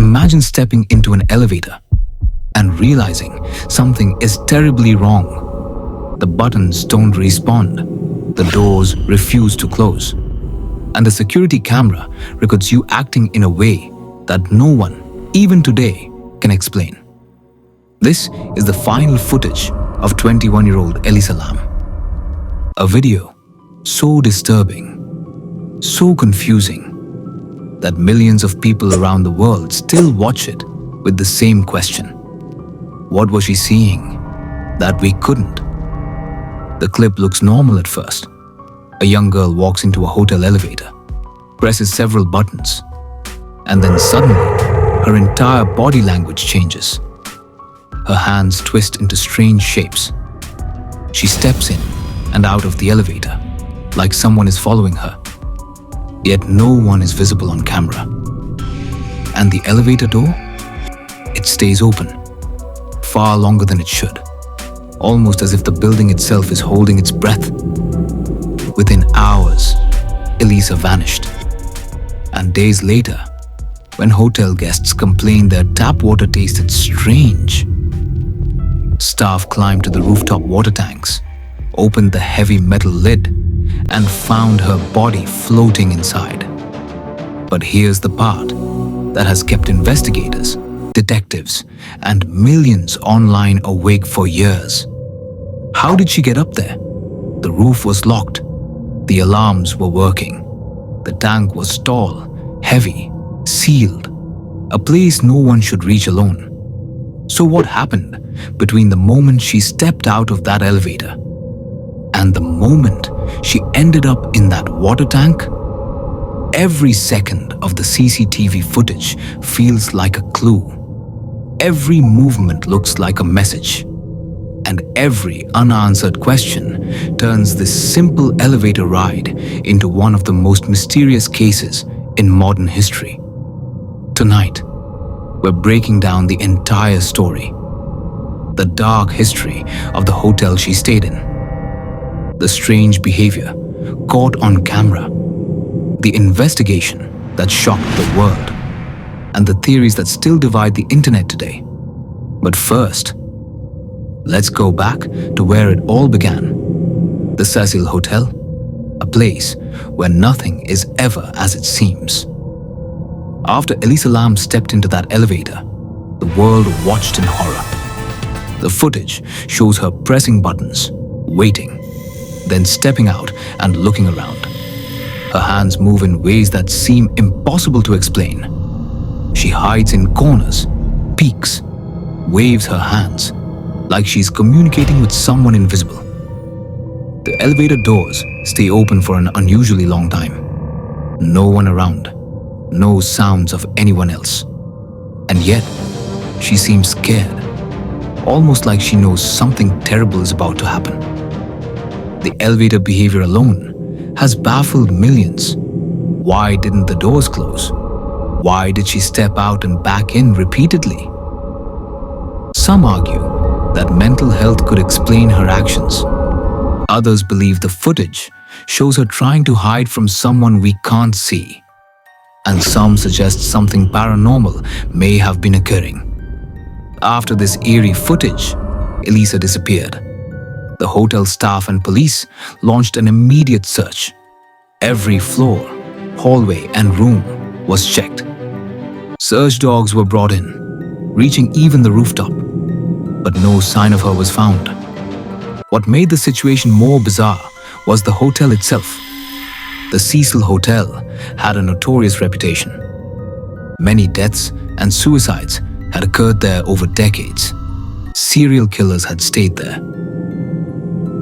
Imagine stepping into an elevator and realizing something is terribly wrong. The buttons don't respond, the doors refuse to close, and the security camera records you acting in a way that no one, even today, can explain. This is the final footage of 21-year-old Elisa Lam. A video so disturbing, so confusing, that millions of people around the world still watch it with the same question. What was she seeing that we couldn't? The clip looks normal at first. A young girl walks into a hotel elevator, presses several buttons, and then suddenly, her entire body language changes. Her hands twist into strange shapes. She steps in and out of the elevator, like someone is following her. Yet no one is visible on camera. And the elevator door? It stays open, far longer than it should, almost as if the building itself is holding its breath. Within hours, Elisa vanished. And days later, when hotel guests complained their tap water tasted strange, staff climbed to the rooftop water tanks, opened the heavy metal lid, and found her body floating inside. But here's the part that has kept investigators, detectives, and millions online awake for years. How did she get up there? The roof was locked. The alarms were working. The tank was tall, heavy, sealed, a place no one should reach alone. So what happened between the moment she stepped out of that elevator and the moment she ended up in that water tank? Every second of the CCTV footage feels like a clue. Every movement looks like a message. And every unanswered question turns this simple elevator ride into one of the most mysterious cases in modern history. Tonight, we're breaking down the entire story. The dark history of the hotel she stayed in. The strange behavior caught on camera. The investigation that shocked the world. And the theories that still divide the internet today. But first, let's go back to where it all began. The Cecil Hotel, a place where nothing is ever as it seems. After Elisa Lam stepped into that elevator, the world watched in horror. The footage shows her pressing buttons, waiting, then stepping out and looking around. Her hands move in ways that seem impossible to explain. She hides in corners, peeks, waves her hands, like she's communicating with someone invisible. The elevator doors stay open for an unusually long time. No one around, no sounds of anyone else. And yet, she seems scared, almost like she knows something terrible is about to happen. The elevator behavior alone has baffled millions. Why didn't the doors close? Why did she step out and back in repeatedly? Some argue that mental health could explain her actions. Others believe the footage shows her trying to hide from someone we can't see. And some suggest something paranormal may have been occurring. After this eerie footage, Elisa disappeared. The hotel staff and police launched an immediate search. Every floor, hallway, and room was checked. Search dogs were brought in, reaching even the rooftop. But no sign of her was found. What made the situation more bizarre was the hotel itself. The Cecil Hotel had a notorious reputation. Many deaths and suicides had occurred there over decades. Serial killers had stayed there.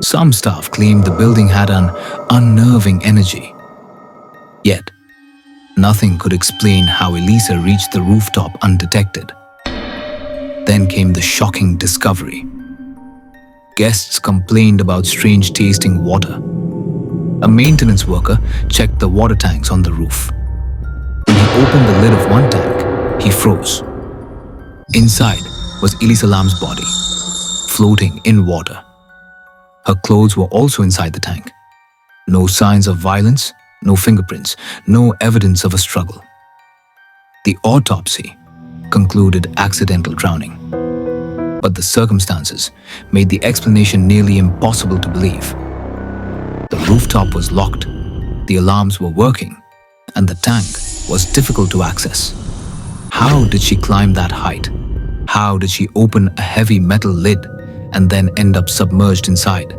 Some staff claimed the building had an unnerving energy. Yet, nothing could explain how Elisa reached the rooftop undetected. Then came the shocking discovery. Guests complained about strange tasting water. A maintenance worker checked the water tanks on the roof. When he opened the lid of one tank, he froze. Inside was Elisa Lam's body, floating in water. Her clothes were also inside the tank. No signs of violence, no fingerprints, no evidence of a struggle. The autopsy concluded accidental drowning. But the circumstances made the explanation nearly impossible to believe. The rooftop was locked, the alarms were working, and the tank was difficult to access. How did she climb that height? How did she open a heavy metal lid and then end up submerged inside?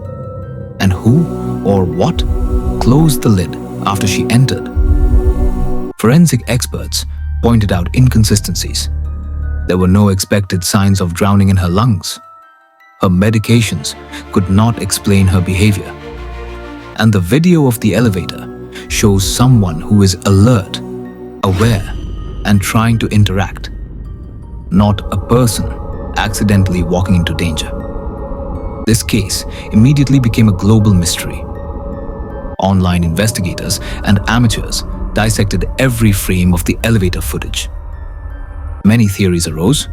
And who or what closed the lid after she entered? Forensic experts pointed out inconsistencies. There were no expected signs of drowning in her lungs. Her medications could not explain her behavior. And the video of the elevator shows someone who is alert, aware, and trying to interact, not a person accidentally walking into danger. This case immediately became a global mystery. Online investigators and amateurs dissected every frame of the elevator footage. Many theories arose,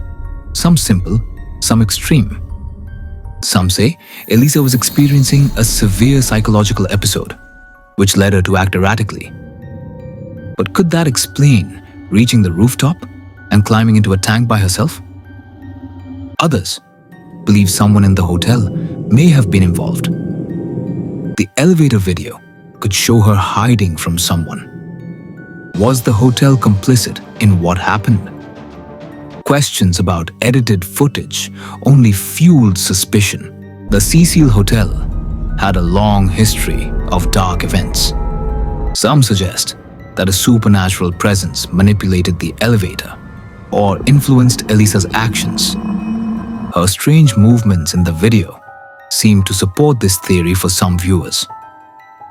some simple, some extreme. Some say Elisa was experiencing a severe psychological episode, which led her to act erratically. But could that explain reaching the rooftop and climbing into a tank by herself? Others believe someone in the hotel may have been involved. The elevator video could show her hiding from someone. Was the hotel complicit in what happened? Questions about edited footage only fueled suspicion. The Cecil Hotel had a long history of dark events. Some suggest that a supernatural presence manipulated the elevator or influenced Elisa's actions. Her strange movements in the video seem to support this theory for some viewers.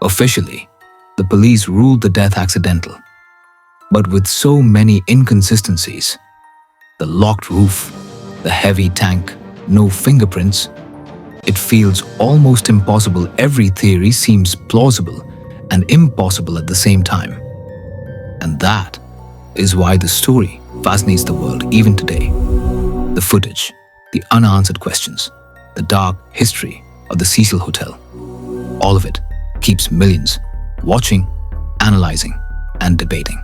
Officially, the police ruled the death accidental. But with so many inconsistencies, the locked roof, the heavy tank, no fingerprints, it feels almost impossible. Every theory seems plausible and impossible at the same time. And that is why the story fascinates the world even today. The footage, the unanswered questions, the dark history of the Cecil Hotel, all of it keeps millions watching, analyzing, and debating.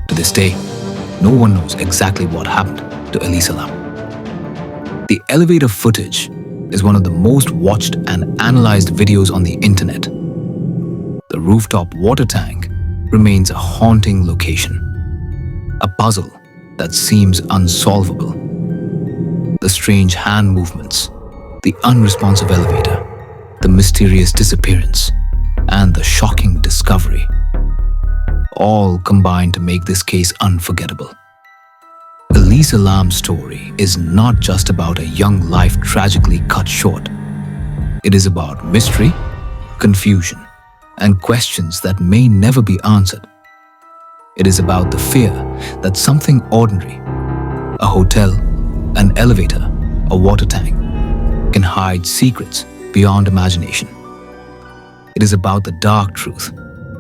To this day, no one knows exactly what happened to Elisa Lam. The elevator footage is one of the most watched and analyzed videos on the internet. The rooftop water tank remains a haunting location, a puzzle that seems unsolvable. The strange hand movements, the unresponsive elevator, the mysterious disappearance, and the shocking discovery all combine to make this case unforgettable. Elisa Lam's story is not just about a young life tragically cut short. It is about mystery, confusion, and questions that may never be answered. It is about the fear that something ordinary, a hotel, an elevator, a water tank, can hide secrets beyond imagination. It is about the dark truth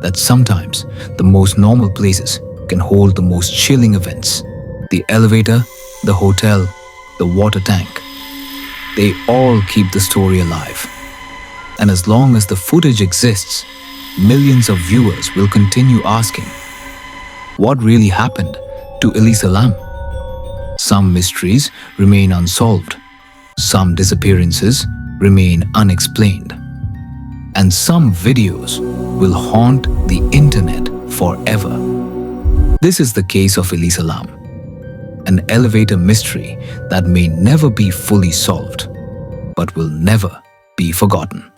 that sometimes the most normal places can hold the most chilling events. The elevator, the hotel, the water tank, they all keep the story alive. And as long as the footage exists, millions of viewers will continue asking, what really happened to Elisa Lam? Some mysteries remain unsolved, some disappearances remain unexplained, and some videos will haunt the internet forever. This is the case of Elisa Lam, an elevator mystery that may never be fully solved, but will never be forgotten.